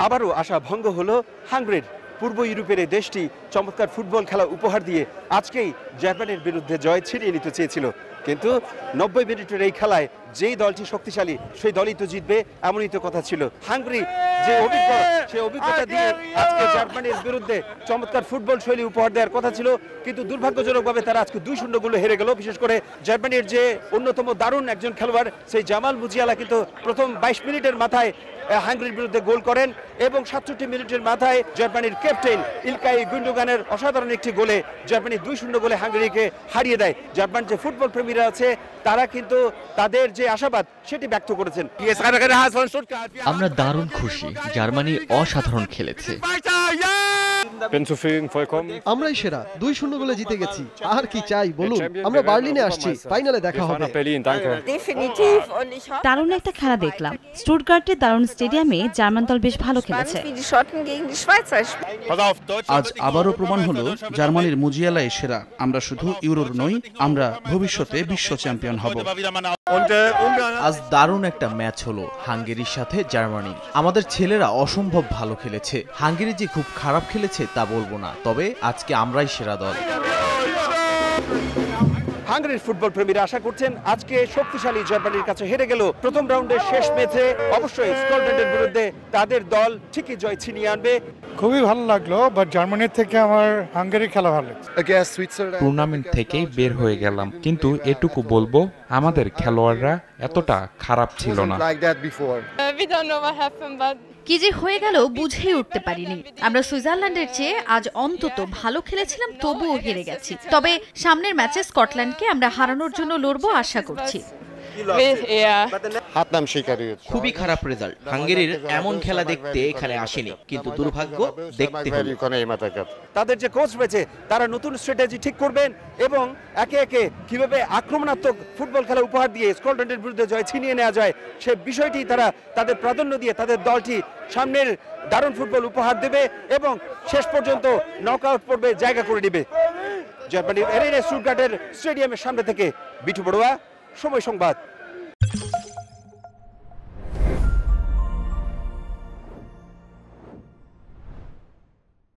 আবারও আশা ভঙ্গ হলো হাঙ্গেরির। পূর্ব ইউরোপের এই দেশটি চমৎকার ফুটবল খেলা উপহার দিয়ে আজকেই জার্মানির বিরুদ্ধে জয় ছিনিয়ে নিতে চেয়েছিল, কিন্তু 90 মিনিটের এই খেলায় যেই দলটি শক্তিশালী সেই দলই তো জিতবে এমনই তো কথা ছিল। হাঙ্গেরি যে অভিজ্ঞ সেই অভিজ্ঞতা দিয়ে আজকে জার্মানির বিরুদ্ধে চমৎকার ফুটবল শৈলী উপহার দেওয়ার কথা ছিল, কিন্তু দুর্ভাগ্যজনকভাবে তারা আজকে 2-0 গোলে হেরে গেল। বিশেষ করে জার্মানির যে অন্যতম দারুণ একজন খেলোয়াড় সেই জামাল মুজিয়ালা কিন্তু প্রথম 22 মিনিটের মাথায় হাঙ্গেরির বিরুদ্ধে গোল করেন এবং 67 মিনিটের মাথায় জার্মানির ক্যাপ্টেন ইলকাই গুন্ডোগানের অসাধারণ একটি গোলে জার্মানি 2-0 গোলে হাঙ্গেরিকে হারিয়ে দেয়। জার্মান যে ফুটবল প্রেমীরা আছে তারা কিন্তু তাদের যে আশাবাদ সেটি ব্যক্ত করেছেন। আমরা দারুণ খুশি, জার্মানি অসাধারণ খেলেছে। আমরাই সেরা, 2-0 গোলে জিতে গেছি, আর কি চাই বলুন। আমরা বার্লিনে আসছি, ফাইনালে দেখা হবে। দারুণ একটা খেলা দেখলাম। স্টুটগার্টের দারুণ স্টেডিয়ামে জার্মান দল বেশ ভালো খেলেছে। আজ আবারও প্রমাণ হলো জার্মানির মুজিয়ালাই সেরা। আমরা শুধু ইউরোর নই, আমরা ভবিষ্যতে বিশ্ব চ্যাম্পিয়ন হব। আজ দারুণ একটা ম্যাচ হলো হাঙ্গেরির সাথে জার্মানির। আমাদের ছেলেরা অসম্ভব ভালো খেলেছে। হাঙ্গেরি যে খুব খারাপ খেলেছে তা বলবো না, তবে আজকে আমরাই সেরা দল। হাঙ্গেরির ফুটবল প্রেমীরা আশা করছেন আজকে শক্তিশালী জার্মানির কাছে হেরে গেল প্রথম রাউন্ডের শেষ ম্যাচে অবশ্যই স্কটল্যান্ডের বিরুদ্ধে তাদের দল ঠিকই জয় ছিনিয়ে আনবে। খুবই ভালো লাগলো, বাট জার্মানির থেকে আমার হাঙ্গেরি খেলা ভালো লাগছে। টুর্নামেন্ট থেকেই বের হয়ে গেলাম, কিন্তু এটুকু বলবো আমাদের খেলোয়াড়রা এতটা খারাপ ছিল না। কি যে হয়ে গেল বুঝেই উঠতে পারিনি। আমরা সুইজারল্যান্ডের চেয়ে আজ অন্তত ভালো খেলেছিলাম, তবুও হেরে গেছি। তবে সামনের ম্যাচে স্কটল্যান্ডকে আমরা হারানোর জন্য লড়বো আশা করছি। খুবই খারাপ রেজাল্ট। হাঙ্গেরির এমন খেলা দেখতে এখানে আসেনি, কিন্তু দুর্ভাগ্য দেখতে হলো। তাদের যে কোচ রয়েছে তারা নতুন স্ট্র্যাটেজি ঠিক করবেন এবং একে একে কিভাবে আক্রমণাত্মক ফুটবল খেলা উপহার দিয়ে স্কটল্যান্ডের বিরুদ্ধে জয় ছিনিয়ে নেওয়া যায় সে বিষয়টি তারা তাদের প্রাধান্য দিয়ে তাদের দলটি সামনের দারুণ ফুটবল উপহার দেবে এবং শেষ পর্যন্ত নকআউট পর্বে জায়গা করে নেবে। জার্মানির স্টুটগার্টের স্টেডিয়ামের সামনে থেকে বিটু বড়ুয়া, সময় সংবাদ।